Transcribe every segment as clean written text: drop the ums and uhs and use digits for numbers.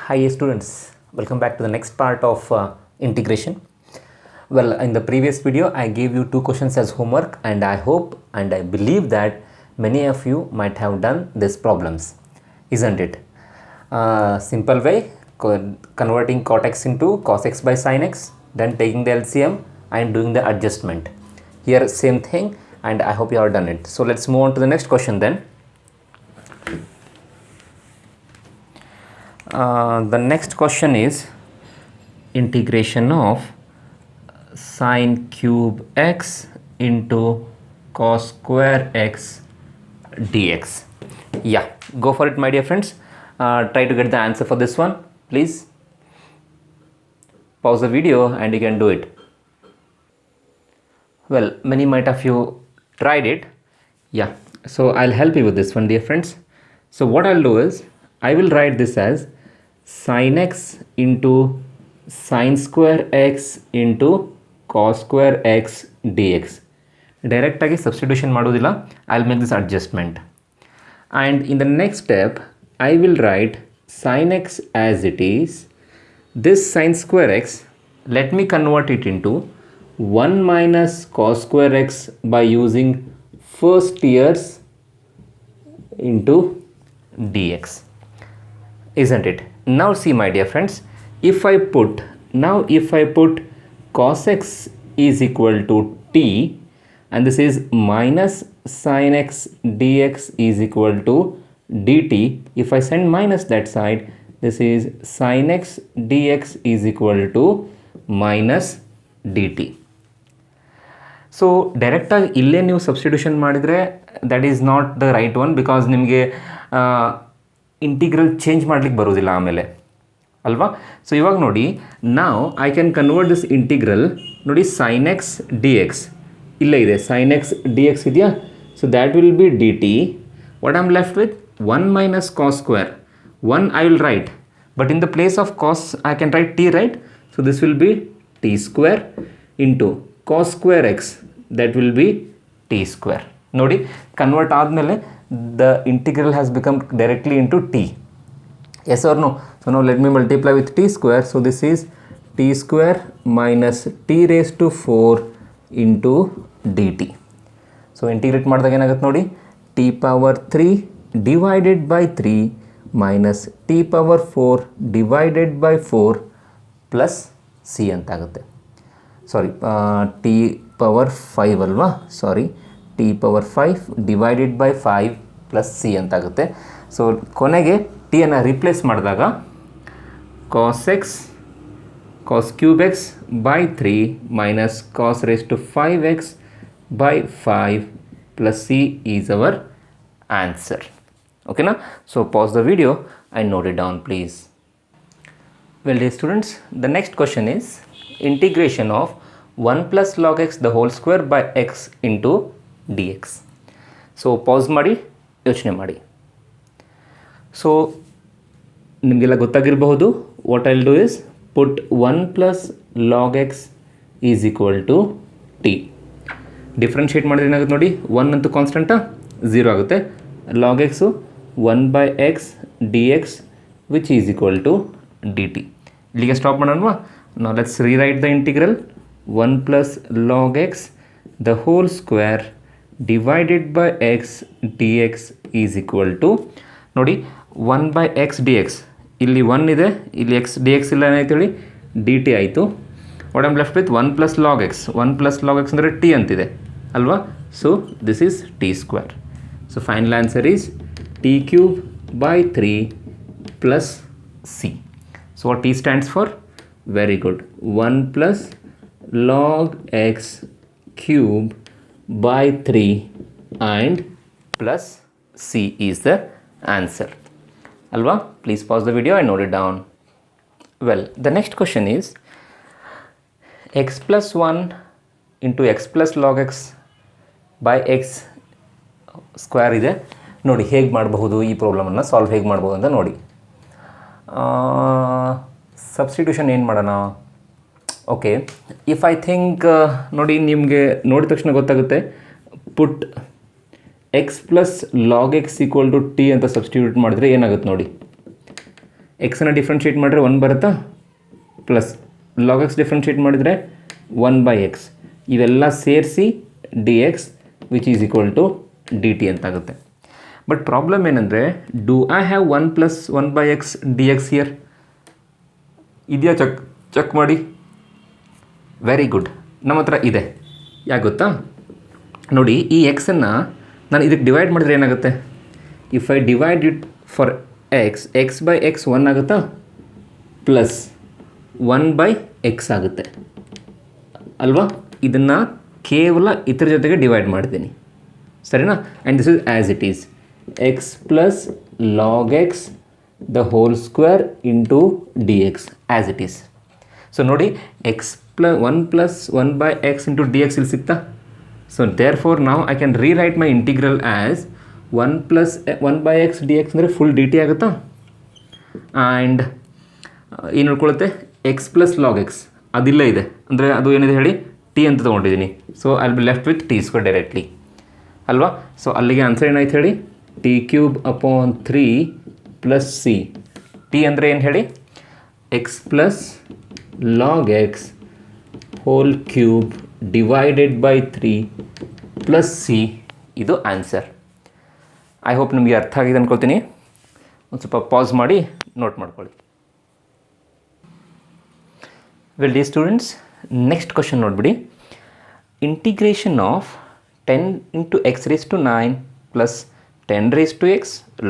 Hi students, welcome back to the next part of integration. Well, in the previous video I gave you two questions as homework, and I hope and I believe that many of you might have done these problems, isn't it? Simple way, converting cot x into cos x by sin x, then taking the LCM and doing the adjustment. Here same thing, and I hope you have done it. So let's move on to the next question then. The next question is integration of sine cube x into cos square x dx. Yeah, go for it, my dear friends. Try to get the answer for this one, please. Pause the video and you can do it. Well, many might of you tried it. Yeah, so I'll help you with this one, dear friends. So what I'll do is I will write this as sin x into sin square x into cos square x dx. Direct agi substitution madudilla. I'll make this adjustment, and in the next step I will write sin x as it is. This sin square x, let me convert it into 1 minus cos square x by using first years into dx, isn't it? Now see, my dear friends, if I put cos x is equal to t, and this is minus sin x dx is equal to dt. If I send minus that side, this is sin x dx is equal to minus dt. So direct ಆಗಿ ಇಲ್ಲೇ ನೀವು substitution ಮಾಡಿದರೆ that is not the right one, because ನಿಮಗೆ integral change ಮಾಡ್ಲಿಕ್ಕೆ ಬರೋದಿಲ್ಲ ಆಮೇಲೆ ಅಲ್ವಾ. So ಇವಾಗ ನೋಡಿ, ನಾವು I can convert this integral. ನೋಡಿ, ಸೈನ್ ಎಕ್ಸ್ ಡಿ ಎಕ್ಸ್ ಇಲ್ಲೇ ಇದೆ, ಸೈನ್ ಎಕ್ಸ್ ಡಿ ಎಕ್ಸ್ ಇದೆಯಾ. So that will be D T. What I am left with 1 minus cos square. 1 I will write, but in the place of cos I can write t, right? So this will be t square into cos square x, that will be t square. ನೋಡಿ, convert ಆದಮೇಲೆ the integral has become directly into t. Yes or no? So now let me multiply with t square. So this is t square minus t raised to 4 into dt. So integrate ಮಾಡಿದಾಗ ಏನಾಗುತ್ತೆ ನೋಡಿ, t power 3 divided by 3 minus t power 4 divided by 4 plus c ಅಂತಾಗುತ್ತೆ. Sorry, t power 5 ಅಲ್ವಾ, sorry, t power 5 divided by 5 plus c ಅಂತಾಗುತ್ತೆ. So ಕೊನೆಗೆ t ಅನ್ನು replace ಮಾಡಿದಾಗ cos x cos cube x by 3 minus cos raised to 5x by 5 plus c is our answer. Okay na? So pause the video and note it down, please. Well, dear students, the next question is integration of 1 plus log x the whole square by x into dx. So pause ಮಾಡಿ ಯೋಚನೆ ಮಾಡಿ. So ನಿಮಗೆಲ್ಲ ಗೊತ್ತಾಗಿರಬಹುದು, what I'll do is put 1 plus log x is equal to t. Differentiate ಮಾಡಿದ್ರೆ ಏನಾಗುತ್ತೆ ನೋಡಿ, 1 ಅಂತೂ ಕಾನ್ಸ್ಟೆಂಟಾ, 0 ಆಗುತ್ತೆ. Log x 1 by x D x which is equal to d t. ಇಲ್ಲಿಗೆ ಸ್ಟಾಪ್ ಮಾಡೋಣವಾ. ನಾವು let's rewrite the integral. 1 plus log x the whole square divided by x D x is equal to, ನೋಡಿ, 1 by x D x, ಇಲ್ಲಿ 1 ಇದೆ, ಇಲ್ಲಿ X D X ಇಲ್ಲ, ಏನಾಯ್ತು ಹೇಳಿ, ಡಿ ಟಿ ಆಯಿತು. What am left with 1 plus log X. 1 plus log X ಅಂದರೆ T ಅಂತಿದೆ ಅಲ್ವಾ. So this is T square. So final answer is T cube by 3 plus C. So what T stands for? Very good, 1 plus log x cube by 3 and plus c is the answer. Alva, please pause the video and note it down. Well, the next question is x plus 1 into x plus log x by x square ಇದೆ. ನೋಡಿ, ಹೇಗೆ ಮಾಡಬಹುದು ಈ ಪ್ರಾಬ್ಲಮನ್ನು solve ಹೇಗೆ ಮಾಡ್ಬೋದು ಅಂತ ನೋಡಿ. Substitution ಏನು ಮಾಡೋಣ? ಓಕೆ, ಇಫ್ ಐ ಥಿಂಕ್, ನೋಡಿ, ನಿಮಗೆ ನೋಡಿದ ತಕ್ಷಣ ಗೊತ್ತಾಗುತ್ತೆ. Put x plus log x equal to T ಅಂತ ಸಬ್ಸ್ಟಿಟ್ಯೂಟ್ ಮಾಡಿದ್ರೆ ಏನಾಗುತ್ತೆ ನೋಡಿ, ಎಕ್ಸನ್ನು ಡಿಫ್ರೆನ್ಷಿಯೇಟ್ ಮಾಡಿದ್ರೆ 1 ಬರುತ್ತಾ, ಪ್ಲಸ್ ಲಾಗ್ ಎಕ್ಸ್ ಡಿಫ್ರೆನ್ಷಿಯೇಟ್ ಮಾಡಿದರೆ 1/x, ಇವೆಲ್ಲ ಸೇರಿಸಿ d x which is equal to d t ಅಂತಾಗುತ್ತೆ. ಬಟ್ ಪ್ರಾಬ್ಲಮ್ ಏನಂದರೆ, do I have 1 + 1/x d x here? ಇದೆಯಾ? ಚೆಕ್ ಮಾಡಿ. ವೆರಿ ಗುಡ್, ನಮ್ಮ ಹತ್ರ ಇದೆ. ಯಾಕೆ ಗೊತ್ತಾ? ನೋಡಿ, ಈ ಎಕ್ಸನ್ನು ನಾನು ಇದಕ್ಕೆ ಡಿವೈಡ್ ಮಾಡಿದ್ರೆ ಏನಾಗುತ್ತೆ? If I divide it for x/x 1 ಆಗುತ್ತಾ, ಪ್ಲಸ್ 1/x ಆಗುತ್ತೆ ಅಲ್ವಾ? ಇದನ್ನು ಕೇವಲ ಇದ್ರ ಜೊತೆಗೆ ಡಿವೈಡ್ ಮಾಡ್ತೀನಿ, ಸರಿನಾ? And this is as it is x plus log x the whole square into D x as it is. So ನೋಡಿ,1 + 1/x ಇಂಟು ಡಿ ಎಕ್ಸ್ ಇಲ್ಲಿ ಸಿಗ್ತಾ. ಸೊ ದೇರ್ ಫೋರ್ ನಾವು I can rewrite my integral as 1 + 1/x d x ಅಂದರೆ full d t ಆಗುತ್ತಾ. And ಏನು ಉಳ್ಕೊಳ್ಳುತ್ತೆ? X plus log x ಅದಿಲ್ಲ ಇದೆ ಅಂದರೆ ಅದು ಏನಿದೆ ಹೇಳಿ, ಟಿ ಅಂತ ತೊಗೊಂಡಿದ್ದೀನಿ. So I will be left with T square directly ಅಲ್ವಾ? ಸೊ ಅಲ್ಲಿಗೆ ಆನ್ಸರ್ ಏನಾಯ್ತು ಹೇಳಿ? t³/3 + c. ಟಿ ಅಂದರೆ ಏನು ಹೇಳಿ? X plus log X whole cube divided by 3 + c. ಇದು ಆನ್ಸರ್. ಐ ಹೋಪ್ ನಿಮಗೆ ಅರ್ಥ ಆಗಿದೆ ಅಂದ್ಕೊಳ್ತೀನಿ. ಒಂದು ಸ್ವಲ್ಪ ಪಾಸ್ ಮಾಡಿ ನೋಟ್ ಮಾಡ್ಕೊಳ್ಳಿ. Well the students, next question ನೋಡಿಬಿಡಿ. Integration of 10 × x⁹ plus 10⁻x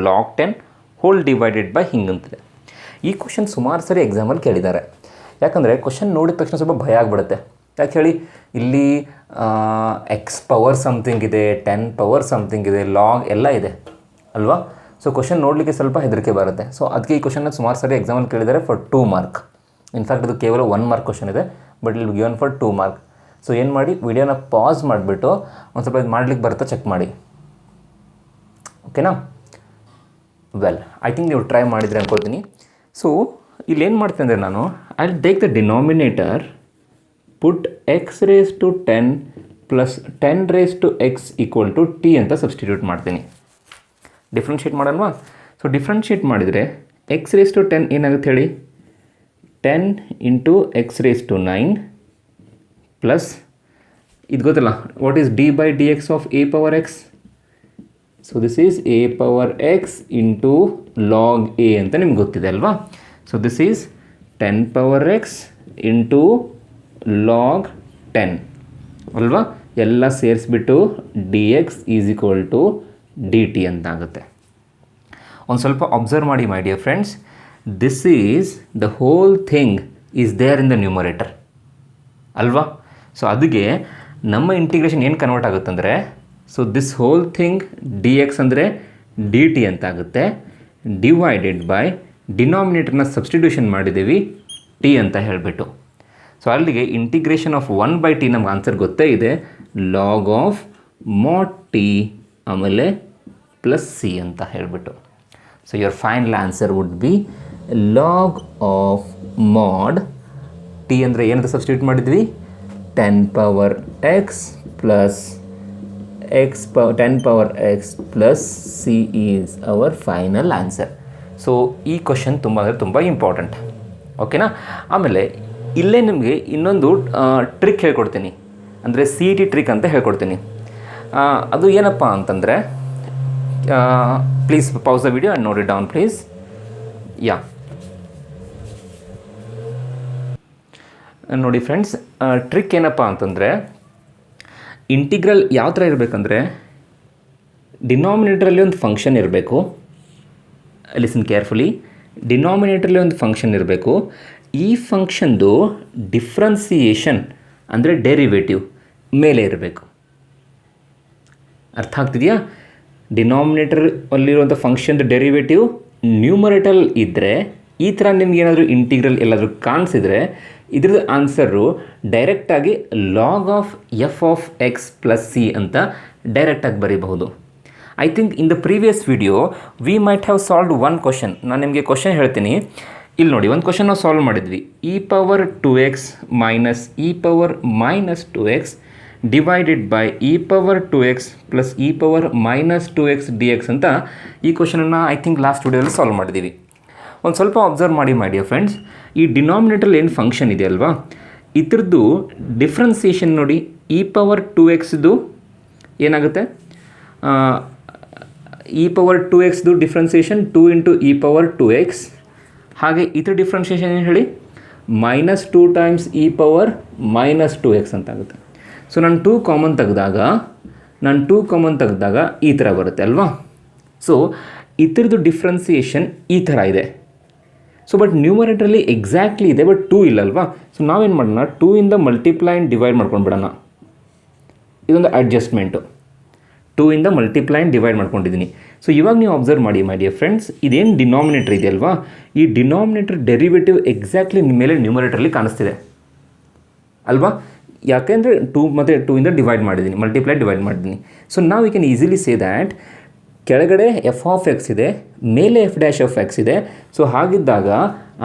log 10 whole divided by ಹಿಂಗಂತಿದೆ. ಈ ಕ್ವಶನ್ ಸುಮಾರು ಸರಿ ಎಕ್ಸಾಮಲ್ಲಿ ಕೇಳಿದ್ದಾರೆ. ಯಾಕಂದರೆ ಕ್ವಶನ್ ನೋಡಿದ ತಕ್ಷಣ ಸ್ವಲ್ಪ ಭಯ ಆಗಿಬಿಡುತ್ತೆ. ಯಾಕೆ ಹೇಳಿ, ಇಲ್ಲಿ ಎಕ್ಸ್ ಪವರ್ ಸಮಥಿಂಗ್ ಇದೆ, 10 ಪವರ್ ಸಮಥಿಂಗ್ ಇದೆ, ಲಾಗ್ ಎಲ್ಲ ಇದೆ ಅಲ್ವಾ? ಸೊ ಕ್ವಶನ್ ನೋಡಲಿಕ್ಕೆ ಸ್ವಲ್ಪ ಹೆದರಿಕೆ ಬರುತ್ತೆ. ಸೊ ಅದಕ್ಕೆ ಈ ಕ್ವಶನ್ನ ಸುಮಾರು ಸರಿ ಎಕ್ಸಾಮಲ್ಲಿ ಕೇಳಿದ್ದಾರೆ ಫಾರ್ 2 ಮಾರ್ಕ್. ಇನ್ಫ್ಯಾಕ್ಟ್ ಇದು ಕೇವಲ 1 ಮಾರ್ಕ್ ಕ್ವಶನ್ ಇದೆ, ಬಟ್ ಇಲ್ಲಿ ಗಿವನ್ ಫಾರ್ 2 ಮಾರ್ಕ್. ಸೊ ಏನು ಮಾಡಿ, ವಿಡಿಯೋನ ಪಾಸ್ ಮಾಡಿಬಿಟ್ಟು ಒಂದು ಸ್ವಲ್ಪ ಇದು ಮಾಡ್ಲಿಕ್ಕೆ ಬರುತ್ತಾ ಚೆಕ್ ಮಾಡಿ, ಓಕೆನಾ? ವೆಲ್, ಐ ಥಿಂಕ್ ನೀವು ಟ್ರೈ ಮಾಡಿದರೆ ಅಂದ್ಕೊಳ್ತೀನಿ. ಸೊ ಇಲ್ಲೇನು ಮಾಡ್ತೀನಿ ಅಂದರೆ, ನಾನು I will take the denominator, put x⁻10 plus 10⁻x = t ಅಂತ ಸಬ್ಸ್ಟಿಟ್ಯೂಟ್ ಮಾಡ್ತೀನಿ. ಡಿಫ್ರೆನ್ಷಿಯೇಟ್ ಮಾಡೋಣವಾ? ಸೊ ಡಿಫ್ರೆನ್ಷಿಯೇಟ್ ಮಾಡಿದರೆ x⁻10 ಏನಾಗುತ್ತೆ ಹೇಳಿ? 10 × x⁻9 ಪ್ಲಸ್ ಇದು ಗೊತ್ತಲ್ಲ, what is d/dx of a⁻x? So this is a⁻x into log a ಅಂತ ನಿಮ್ಗೆ ಗೊತ್ತಿದೆ ಅಲ್ವಾ? So this is 10⁻x into log 10 ಅಲ್ವಾ? ಎಲ್ಲ ಸೇರಿಸ್ಬಿಟ್ಟು dx = dt ಅಂತ ಆಗುತ್ತೆ. ಒಂದು ಸ್ವಲ್ಪ ಅಬ್ಸರ್ವ್ ಮಾಡಿ my dear friends. This is the whole thing is there in the numerator ಅಲ್ವಾ? ಸೊ ಅದಕ್ಕೆ ನಮ್ಮ ಇಂಟಿಗ್ರೇಷನ್ ಏನು ಕನ್ವರ್ಟ್ ಆಗುತ್ತಂದರೆ, so this whole thing dx ಅಂದರೆ dt ಅಂತ ಆಗುತ್ತೆ, ಡಿವೈಡೆಡ್ ಬೈ ಡಿನಾಮಿನೇಟರ್ನ ಸಬ್ಸ್ಟಿಟ್ಯೂಷನ್ ಮಾಡಿದ್ದೀವಿ t ಅಂತ ಹೇಳಿಬಿಟ್ಟು. ಸೊ ಅಲ್ಲಿಗೆ ಇಂಟಿಗ್ರೇಷನ್ ಆಫ್ 1/t ನಮ್ಗೆ ಆನ್ಸರ್ ಗೊತ್ತೇ ಇದೆ, ಲಾಗ್ ಆಫ್ mod t ಆಮೇಲೆ ಪ್ಲಸ್ c ಅಂತ ಹೇಳಿಬಿಟ್ಟು. So your final answer would be log of mod t ಅಂದರೆ ಏನಂತ ಸಬ್ಸ್ಟಿಟ್ಯೂಟ್ ಮಾಡಿದ್ವಿ? 10⁻x plus 10⁻x plus c is our final answer. So ಈ ಕ್ವಶನ್ ತುಂಬ ಅಂದರೆ ತುಂಬ ಇಂಪಾರ್ಟೆಂಟ್, ಓಕೆನಾ? ಆಮೇಲೆ ಇಲ್ಲೇ ನಿಮಗೆ ಇನ್ನೊಂದು ಟ್ರಿಕ್ ಹೇಳ್ಕೊಡ್ತೀನಿ, ಅಂದರೆ CET ಟ್ರಿಕ್ ಅಂತ ಹೇಳ್ಕೊಡ್ತೀನಿ. ಅದು ಏನಪ್ಪ ಅಂತಂದರೆ, please pause the video and note it down please. Yeah ನೋಡಿ ಫ್ರೆಂಡ್ಸ್, ಟ್ರಿಕ್ ಏನಪ್ಪ ಅಂತಂದರೆ, ಇಂಟಿಗ್ರಲ್ ಯಾವ ಥರ ಇರಬೇಕಂದ್ರೆ, ಡಿನಾಮಿನೇಟ್ರಲ್ಲಿ ಒಂದು ಫಂಕ್ಷನ್ ಇರಬೇಕು. Listen carefully. ಡಿನಾಮಿನೇಟ್ರಲ್ಲಿ ಒಂದು ಫಂಕ್ಷನ್ ಇರಬೇಕು. ಈ ಫಂಕ್ಷನ್ದು ಡಿಫ್ರೆನ್ಸಿಯೇಷನ್ ಅಂದರೆ ಡೆರಿವೇಟಿವ್ ಮೇಲೆ ಇರಬೇಕು. ಅರ್ಥ ಆಗ್ತಿದೆಯಾ? ಡಿನಾಮಿನೇಟರ್ ಅಲ್ಲಿರುವಂಥ ಫಂಕ್ಷನ್ದು ಡೆರಿವೇಟಿವ್ ನ್ಯೂಮರೇಟರ್ ಇದ್ದರೆ, ಈ ಥರ ನಿಮ್ಗೆ ಏನಾದರೂ ಇಂಟಿಗ್ರಲ್ ಎಲ್ಲಾದರೂ ಕಾಣಿಸಿದರೆ ಇದ್ರದ್ದು ಆನ್ಸರು ಡೈರೆಕ್ಟಾಗಿ ಲಾಗ್ ಆಫ್ f(x + c) ಅಂತ ಡೈರೆಕ್ಟಾಗಿ ಬರೀಬಹುದು. I think in the previous video we might have solved one question. ನಾನು ನಿಮಗೆ ಕ್ವಶನ್ ಹೇಳ್ತೀನಿ. ಇಲ್ಲಿ ನೋಡಿ, ಒಂದು ಕ್ವಶನ್ ನಾವು ಸಾಲ್ವ್ ಮಾಡಿದ್ವಿ. e⁻2x minus e⁻−2x divided by e⁻2x plus e⁻−2x dx ಅಂತ ಈ ಕ್ವಶನನ್ನು ಐ ಥಿಂಕ್ ಲಾಸ್ಟ್ ವಿಡಿಯೋದಲ್ಲಿ ಸಾಲ್ವ್ ಮಾಡಿದ್ದೀವಿ. ಒಂದು ಸ್ವಲ್ಪ ಅಬ್ಸರ್ವ್ ಮಾಡಿ ಮೈ ಡಿಯರ್ ಫ್ರೆಂಡ್ಸ್, ಈ ಡಿನಾಮಿನೇಟ್ರಲ್ಲಿ ಏನು ಫಂಕ್ಷನ್ ಇದೆ ಅಲ್ವಾ, ಇದ್ರದ್ದು ಡಿಫ್ರೆನ್ಸಿಯೇಷನ್ ನೋಡಿ, ಇ ಪವರ್ 2xದು ಏನಾಗುತ್ತೆ, ಇ ಪವರ್ 2xದು differentiation 2 into e power 2x, ಹಾಗೆ ಇದ್ರ ಡಿಫ್ರೆನ್ಸಿಯೇಷನ್ ಏನು ಹೇಳಿ, -2 ಟೈಮ್ಸ್ ಇ ಪವರ್ -2x ಅಂತ ಆಗುತ್ತೆ. ಸೊ ನಾನು 2 ಕಾಮನ್ ತೆಗೆದಾಗ ಈ ಥರ ಬರುತ್ತೆ ಅಲ್ವಾ. ಸೊ ಇದ್ರದ್ದು ಡಿಫ್ರೆನ್ಸಿಯೇಷನ್ ಈ ಥರ ಇದೆ. ಸೊ ಬಟ್ ನ್ಯೂಮರೇಟರಲ್ಲಿ ಎಕ್ಸಾಕ್ಟ್ಲಿ ಇದೆ, ಬಟ್ 2 ಇಲ್ಲಲ್ವಾ. ಸೊ ನಾವೇನು ಮಾಡೋಣ, 2 ಇಂದ ಮಲ್ಟಿಪ್ಲೈ ಆ್ಯಂಡ್ ಡಿವೈಡ್ ಮಾಡ್ಕೊಂಡು ಬಿಡೋಣ. ಇದೊಂದು ಅಡ್ಜಸ್ಟ್ಮೆಂಟು, 2 ಇಂದ ಮಲ್ಟಿಪ್ಲೈ ಆ್ಯಂಡ್ ಡಿವೈಡ್ ಮಾಡ್ಕೊಂಡಿದ್ದೀನಿ. ಸೊ ಇವಾಗ ನೀವು ಅಬ್ಸರ್ವ್ ಮಾಡಿ ಮೈ ಡಿಯರ್ ಫ್ರೆಂಡ್ಸ್, ಇದೇನು ಡಿನಾಮಿನೇಟರ್ ಇದೆ ಅಲ್ವಾ, ಈ ಡಿನಾಮಿನೇಟರ್ ಡೆರಿವೇಟಿವ್ ಎಕ್ಸಾಕ್ಟ್ಲಿ ನಿಮ್ಮ ಮೇಲೆ ನ್ಯೂಮರೇಟರಲ್ಲಿ ಕಾಣಿಸ್ತಿದೆ ಅಲ್ವಾ. ಯಾಕೆಂದರೆ 2 ಮತ್ತು 2 ಇಂದ ಡಿವೈಡ್ ಮಾಡಿದ್ದೀನಿ, ಡಿವೈಡ್ ಮಾಡಿದ್ದೀನಿ. ಸೊ ನಾವು we can easily say that ಕೆಳಗಡೆ f(x) ಇದೆ, ಮೇಲೆ f'(x) ಇದೆ. ಸೊ ಹಾಗಿದ್ದಾಗ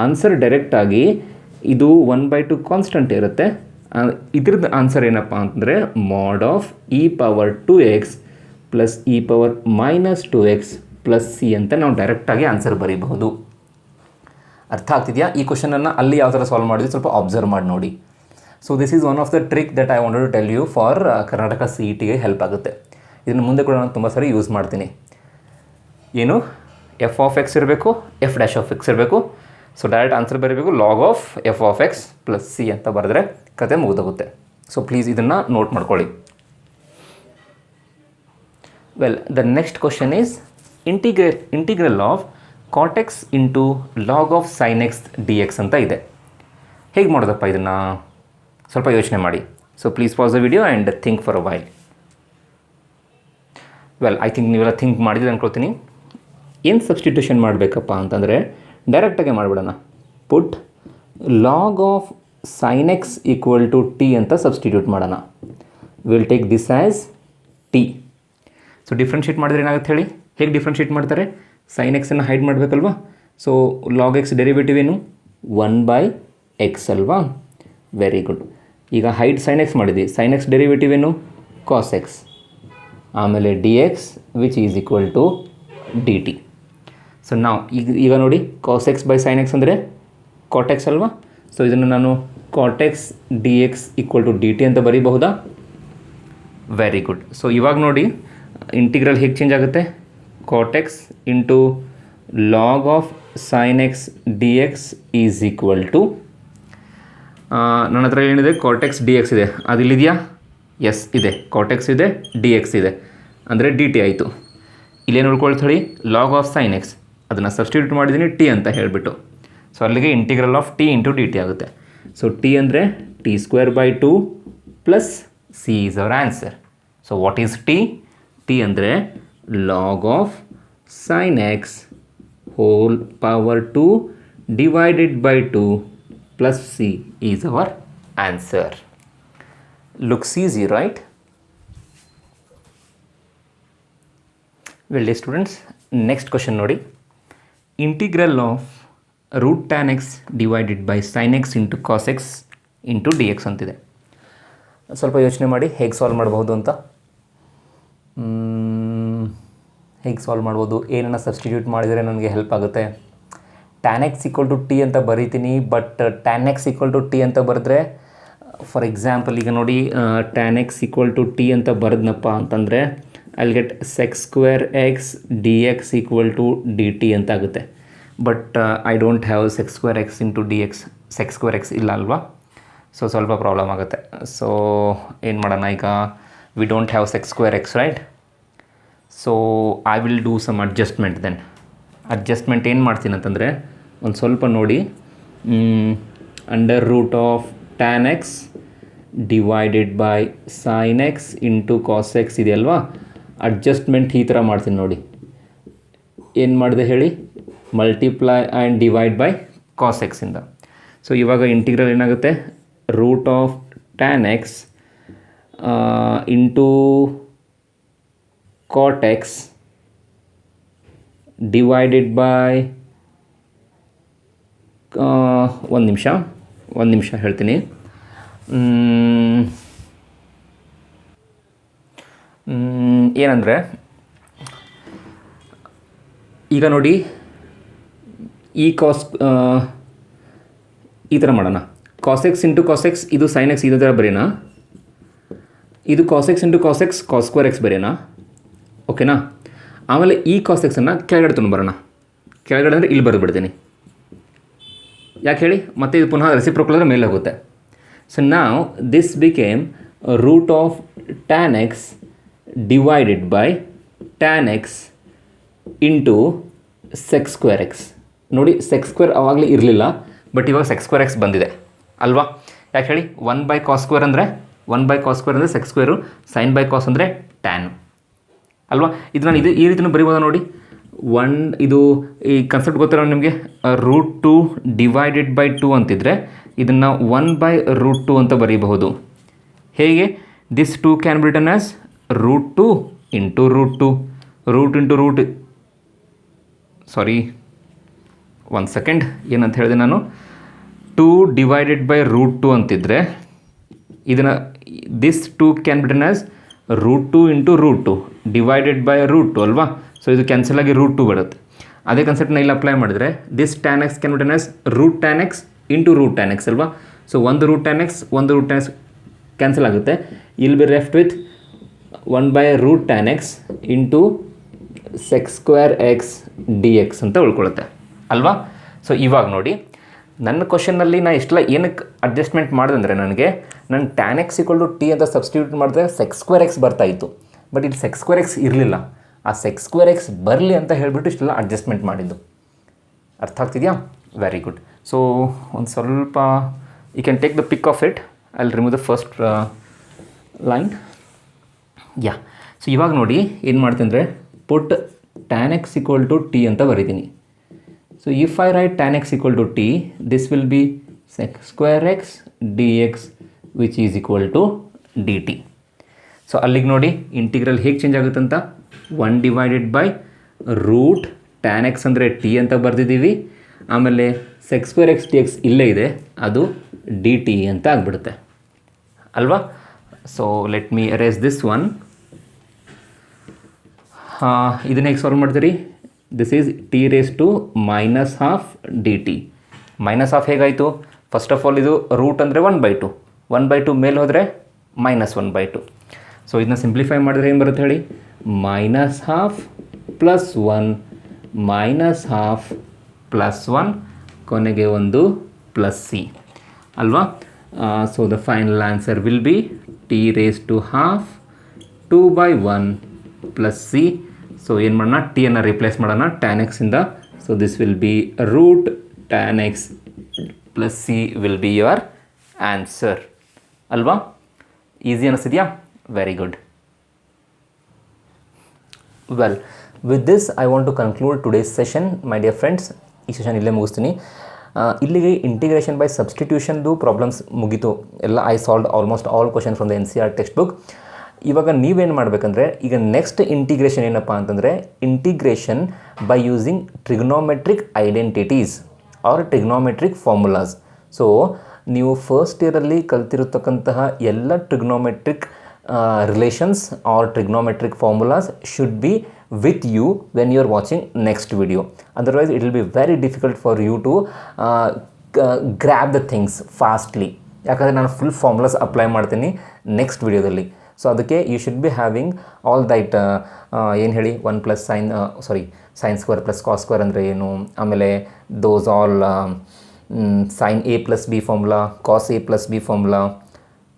ಆನ್ಸರ್ ಡೈರೆಕ್ಟಾಗಿ ಇದು 1/2 ಕಾನ್ಸ್ಟೆಂಟ್ ಇರುತ್ತೆ. ಇದ್ರದ್ದು ಆನ್ಸರ್ ಏನಪ್ಪ ಅಂತಂದರೆ mod of e power 2x plus E power -2x plus C ಅಂತ ನಾವು ಡೈರೆಕ್ಟಾಗಿ ಆನ್ಸರ್ ಬರೀಬಹುದು. ಅರ್ಥ ಆಗ್ತಿದೆಯಾ? ಈ ಕ್ವಶನನ್ನು ಅಲ್ಲಿ ಯಾವ ಥರ ಸಾಲ್ವ್ ಮಾಡಿದ್ವಿ ಸ್ವಲ್ಪ ಅಬ್ಸರ್ವ್ ಮಾಡಿ ನೋಡಿ. So this is one of the trick that I wanted to tell you for Karnataka CETಗೆ ಹೆಲ್ಪ್ ಆಗುತ್ತೆ. ಇದನ್ನು ಮುಂದೆ ಕೂಡ ನಾನು ತುಂಬ ಸಾರಿ ಯೂಸ್ ಮಾಡ್ತೀನಿ. ಏನು, f(x) ಇರಬೇಕು, f'(x) ಇರಬೇಕು. ಸೊ ಡೈರೆಕ್ಟ್ ಆನ್ಸರ್ ಬರೀಬೇಕು log of f(x) plus C ಅಂತ ಬರೆದ್ರೆ ಕತೆ ಮುಗಿದೋಗುತ್ತೆ. ಸೊ ಪ್ಲೀಸ್ ಇದನ್ನು ನೋಟ್ ಮಾಡ್ಕೊಳ್ಳಿ. Well, the next question is integral of cot x into log of sin x dx ಅಂತ ಇದೆ. ಹೇಗೆ ಮಾಡೋದಪ್ಪ ಇದನ್ನು, ಸ್ವಲ್ಪ ಯೋಚನೆ ಮಾಡಿ. So please pause the video and think for a while. Well, I think ನೀವೆಲ್ಲ ಥಿಂಕ್ ಮಾಡಿದ್ರೆ ಅಂದ್ಕೊಳ್ತೀನಿ. ಏನು ಸಬ್ಸ್ಟಿಟ್ಯೂಷನ್ ಮಾಡಬೇಕಪ್ಪ ಅಂತಂದರೆ ಡೈರೆಕ್ಟಾಗೆ ಮಾಡಿಬಿಡೋಣ. Put log of sin x equal to T ಅಂತ ಸಬ್ಸ್ಟಿಟ್ಯೂಟ್ ಮಾಡೋಣ. Will take this as t. So differentiate ಮಾಡಿದ್ರೆ ಏನಾಗುತ್ತೆ ಹೇಳಿ, ಹೇಗೆ ಡಿಫ್ರೆನ್ಷಿಯೇಟ್ ಮಾಡ್ತಾರೆ, sin x ಹೈಡ್ ಮಾಡಬೇಕಲ್ವಾ. ಸೊ log x ಡೆರಿವೇಟಿವ್ ಏನು, 1/x ಅಲ್ವಾ. Very good. ಈಗ ಹೈಡ್ sin x ಮಾಡಿದ್ವಿ, sin x ಡೆರಿವೇಟಿವ್ ಏನು, cos x, ಆಮೇಲೆ dx which is equal to dt. So ನಾವು ಈಗ ನೋಡಿ cos x by sin x ಅಂದರೆ cot x ಅಲ್ವಾ. ಸೊ ಇದನ್ನು ನಾನು cot x dx equal to dt ಅಂತ ಬರೀಬಹುದಾ. Very good. ಸೊ ಇವಾಗ ನೋಡಿ ಇಂಟಿಗ್ರಲ್ ಹೇಗೆ ಚೇಂಜ್ ಆಗುತ್ತೆ, cot x into log of sin x dx is equal to, ನನ್ನ ಹತ್ರ ಏನಿದೆ cot x dx ಇದೆ, ಅದು ಇಲ್ಲಿದೆಯಾ, ಎಸ್ ಇದೆ, cot x ಇದೆ, dx ಇದೆ, ಅಂದರೆ dt ಆಯಿತು. ಇಲ್ಲೇನು ಉಳ್ಕೊಳ್ತೀವಿ, log ಆಫ್ sin x, ಅದನ್ನು ಸಬ್ಸ್ಟಿಟ್ಯೂಟ್ ಮಾಡಿದ್ದೀನಿ ಟಿ ಅಂತ ಹೇಳಿಬಿಟ್ಟು. ಸೊ ಅಲ್ಲಿಗೆ integral of t into d t ಆಗುತ್ತೆ. ಸೊ ಟಿ ಅಂದರೆ t²/2 plus c is our answer. So what is t? T ಅಂದರೆ log of sin x whole power 2 divided by 2 plus c is our answer. Looks easy, right? Well students, next question ನೋಡಿ. Integral of root tan x divided by sine x into cos x into D x ಅಂತಿದೆ. ಸ್ವಲ್ಪ ಯೋಚನೆ ಮಾಡಿ ಹೇಗೆ solve ಮಾಡ್ಬೋದು ಅಂತ. ಹೇಗೆ solve ಮಾಡ್ಬೋದು, ಏನನ್ನು ಸಬ್ಸ್ಟಿಟ್ಯೂಟ್ ಮಾಡಿದರೆ ನನಗೆ ಹೆಲ್ಪ್ ಆಗುತ್ತೆ. Tan x equal to T ಅಂತ ಬರೀತೀನಿ, but tan x equal to T ಅಂತ ಬರೆದ್ರೆ, ಫಾರ್ ಎಕ್ಸಾಂಪಲ್ ಈಗ ನೋಡಿ tan x equal to T ಅಂತ ಬರೆದ್ನಪ್ಪ ಅಂತಂದರೆ I'll get sec square x dx equal to dt ಅಂತ ಆಗುತ್ತೆ. But I don't have sec square x into dx, sec square x ಇಲ್ಲ ಅಲ್ವಾ. ಸೊ ಸ್ವಲ್ಪ ಪ್ರಾಬ್ಲಮ್ ಆಗುತ್ತೆ. ಸೊ ಏನು ಮಾಡೋಣ ಈಗ, we don't have sec square x, right? So I will do some adjustment. Then adjustment ಏನು ಮಾಡ್ತೀನಿ ಅಂತಂದರೆ, ಒಂದು ಸ್ವಲ್ಪ ನೋಡಿ, under root of tan x divided by sine x into cos x ಇದೆಯಲ್ವಾ, ಅಡ್ಜಸ್ಟ್ಮೆಂಟ್ ಈ ಥರ ಮಾಡ್ತೀನಿ ನೋಡಿ. ಏನು ಮಾಡಿದೆ ಹೇಳಿ, multiply and divide by cos ಎಕ್ಸಿಂದ. ಸೊ ಇವಾಗ ಇಂಟಿಗ್ರಲ್ ಏನಾಗುತ್ತೆ, root of tan x into cot x divided by, ಒಂದು ನಿಮಿಷ ಹೇಳ್ತೀನಿ. ಏನಂದರೆ ಈಗ ನೋಡಿ, ಈ ಕಾಸ್ ಈ ಥರ ಮಾಡೋಣ. Cos x into cos x, ಇದು ಸೈನ್ ಎಕ್ಸ್ ಇದೇ ಥರ ಬರೆಯೋಣ. ಇದು cos x into cos x cos square x ಬರೆಯೋಣ. ಓಕೆನಾ? ಆಮೇಲೆ ಈ ಕಾಸ್ ಎಕ್ಸನ್ನು ಕೆಳಗಡೆ ತೊಗೊಂಡು ಬರೋಣ. ಕೆಳಗಡೆ ಅಂದರೆ ಇಲ್ಲಿ ಬರೆದು ಬಿಡ್ತೀನಿ. ಯಾಕೆ ಹೇಳಿ? ಮತ್ತೆ ಇದು ಪುನಃ ರೆಸಿಪ್ರೋಕಲ್ ಅಂದರೆ ಮೇಲೆ ಹೋಗುತ್ತೆ. ಸೊ ನಾವು this became root of tan x divided by tan x into sec square x. ನೋಡಿ, ಸೆಕ್ಸ್ ಸ್ಕ್ವೇರ್ ಆವಾಗಲೇ ಇರಲಿಲ್ಲ, ಬಟ್ ಇವಾಗ ಸೆಕ್ಸ್ ಸ್ಕ್ವೇರ್ ಎಕ್ಸ್ ಬಂದಿದೆ ಅಲ್ವಾ? ಯಾಕೆ ಹೇಳಿ? 1/cos ಸ್ಕ್ವೇರ್ ಅಂದರೆ 1/cos ಸ್ಕ್ವೇರ್ ಅಂದರೆ sec square, sine by cos ಅಂದರೆ ಟ್ಯಾನ್ ಅಲ್ವಾ? ಇದು ನಾನು ಈ ರೀತಿಯೂ ಬರಿಬೋದಾ ನೋಡಿ. ಇದು ಈ ಕನ್ಸೆಪ್ಟ್ ಗೊತ್ತಿರೋ ನಿಮಗೆ, √2 ಡಿವೈಡೆಡ್ ಬೈ 2 ಅಂತಿದ್ರೆ ಇದನ್ನು 1/√2 ಅಂತ ಬರೀಬಹುದು. ಹೇಗೆ? This 2 can be written as √2 into √2. Root into root, sorry 1 second, ಏನಂತ ಹೇಳಿದೆ ನಾನು? 2 ಡಿವೈಡೆಡ್ ಬೈ √2 ಅಂತಿದ್ರೆ ಇದನ್ನು this 2 can be written as √2 into √2 divided by √2 ಅಲ್ವಾ? ಸೊ ಇದು ಕ್ಯಾನ್ಸಲ್ ಆಗಿ √2 ಬರುತ್ತೆ. ಅದೇ ಕಾನ್ಸೆಪ್ಟ್ನ ಇಲ್ಲಿ ಅಪ್ಲೈ ಮಾಡಿದ್ರೆ this tan X can be written as √tan x into √tan x ಅಲ್ವಾ? ಸೊ ಒಂದು √tan x ಒಂದು √tan x ಕ್ಯಾನ್ಸಲ್ ಆಗುತ್ತೆ. ಇಲ್ಲಿ B left with 1/√tan x into sec square x D X ಅಂತ ಉಳ್ಕೊಳ್ಳುತ್ತೆ ಅಲ್ವಾ? ಸೊ ಇವಾಗ ನೋಡಿ, ನನ್ನ ಕ್ವಶನ್ನಲ್ಲಿ ನಾನು ಇಷ್ಟೆಲ್ಲ ಏನಕ್ಕೆ ಅಡ್ಜಸ್ಟ್ಮೆಂಟ್ ಮಾಡಿದೆ ಅಂದರೆ, ನಾನು ಟ್ಯಾನ್ ಎಕ್ಸ್ = ಟಿ ಅಂತ ಸಬ್ಸ್ಟಿಟ್ಯೂಟ್ ಮಾಡಿದ್ರೆ ಸೆಕ್ಸ್ ಸ್ಕ್ವೇರ್ ಎಕ್ಸ್ ಬರ್ತಾಯಿತ್ತು. ಬಟ್ ಇಲ್ಲಿ ಸೆಕ್ಸ್ ಸ್ಕ್ವೇರ್ ಎಕ್ಸ್ ಇರಲಿಲ್ಲ. ಆ ಸೆಕ್ಸ್ ಸ್ಕ್ವೇರ್ ಎಕ್ಸ್ ಬರಲಿ ಅಂತ ಹೇಳಿಬಿಟ್ಟು ಇಷ್ಟೆಲ್ಲ ಅಡ್ಜಸ್ಟ್ಮೆಂಟ್ ಮಾಡಿದ್ದು. ಅರ್ಥ ಆಗ್ತಿದೆಯಾ? Very good. ಸೊ ಒಂದು ಸ್ವಲ್ಪ you can take the pic of it. I will remove the first line. Yeah, so ಇವಾಗ ನೋಡಿ ಏನು ಮಾಡ್ತೀನಿ ಅಂದರೆ, ಪುಟ್ ಟ್ಯಾನ್ ಎಕ್ಸ್ = ಟಿ ಅಂತ ಬರೀತೀನಿ. So if I write tan x = t, this will be sec square x dx which is equal to dt. So ಅಲ್ಲಿಗೆ ನೋಡಿ integral ಹೇಗೆ ಚೇಂಜ್ ಆಗುತ್ತೆ ಅಂತ, 1 divided by root tan x ಅಂದರೆ ಟಿ ಅಂತ ಬರೆದಿದ್ದೀವಿ. ಆಮೇಲೆ sec square x D x ಇಲ್ಲೇ ಇದೆ, ಅದು ಡಿ ಟಿ ಅಂತ ಆಗಿಬಿಡುತ್ತೆ ಅಲ್ವಾ? So let me erase this one. ಇದನ್ನ ಹೇಗೆ ಸಾಲ್ವ್ ಮಾಡ್ತೀರಿ? This is T raise to -12 dt. -12 ಹೇಗಾಯಿತು? ಫಸ್ಟ್ ಆಫ್ ಆಲ್ ಇದು ರೂಟ್ ಅಂದರೆ 1/2, 1/2 ಮೇಲೆ ಹೋದರೆ -1/2. ಸೊ ಇದನ್ನ ಸಿಂಪ್ಲಿಫೈ ಮಾಡಿದ್ರೆ ಏನು ಬರುತ್ತೆ ಹೇಳಿ? -12 + 1 -12 + 1 ಕೊನೆಗೆ ಒಂದು +c ಅಲ್ವಾ? So the final answer will be t raise to ½ 2/1 + c. So ಏನು ಮಾಡೋಣ? ಟಿಯನ್ನು ರಿಪ್ಲೇಸ್ ಮಾಡೋಣ ಟ್ಯಾನ್ ಎಕ್ಸಿಂದ. So this will be root tan x + c will be your answer ಅಲ್ವಾ? ಈಸಿ ಅನಿಸಿದೆಯಾ? Very good. Well, with this I want to conclude today's session my dear friends. ಈ session ಇಲ್ಲೇ ಮುಗಿಸ್ತೀನಿ. ಇಲ್ಲಿಗೆ ಇಂಟಿಗ್ರೇಷನ್ ಬೈ ಸಬ್ಸ್ಟಿಟ್ಯೂಷನ್ದು problems ಮುಗೀತು ಎಲ್ಲ. I solved almost all question from the NCERT text book. ಇವಾಗ ನೀವೇನು ಮಾಡಬೇಕಂದ್ರೆ, ಈಗ ನೆಕ್ಸ್ಟ್ ಇಂಟಿಗ್ರೇಷನ್ ಏನಪ್ಪ ಅಂತಂದರೆ, integration by using trigonometric identities or trigonometric formulas. So ನೀವು ಫಸ್ಟ್ ಇಯರಲ್ಲಿ ಕಲ್ತಿರತಕ್ಕಂತಹ ಎಲ್ಲ trigonometric relations or trigonometric formulas should be with you when you are watching next video. Otherwise it will be very difficult for you to grab the things fastly. ಯಾಕಂದರೆ ನಾನು full formulas apply ಮಾಡ್ತೀನಿ next ವಿಡಿಯೋದಲ್ಲಿ. So ಅದಕ್ಕೆ you should be having all that, ಏನು ಹೇಳಿ, 1 + sine square + cos square ಅಂದರೆ ಏನು, ಆಮೇಲೆ ದೋಸ್ all sin a + b formula, cos a + b formula.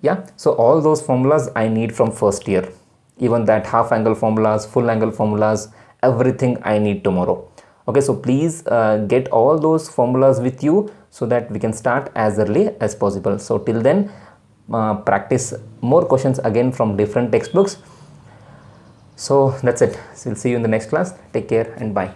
Yeah, so all those formulas I need from first year. Even that half angle formulas, full angle formulas, everything I need tomorrow. Okay, so please get all those formulas with you so that we can start as early as possible. So till then, practice more questions again from different textbooks. So that's it. So we'll see you in the next class. Take care and bye.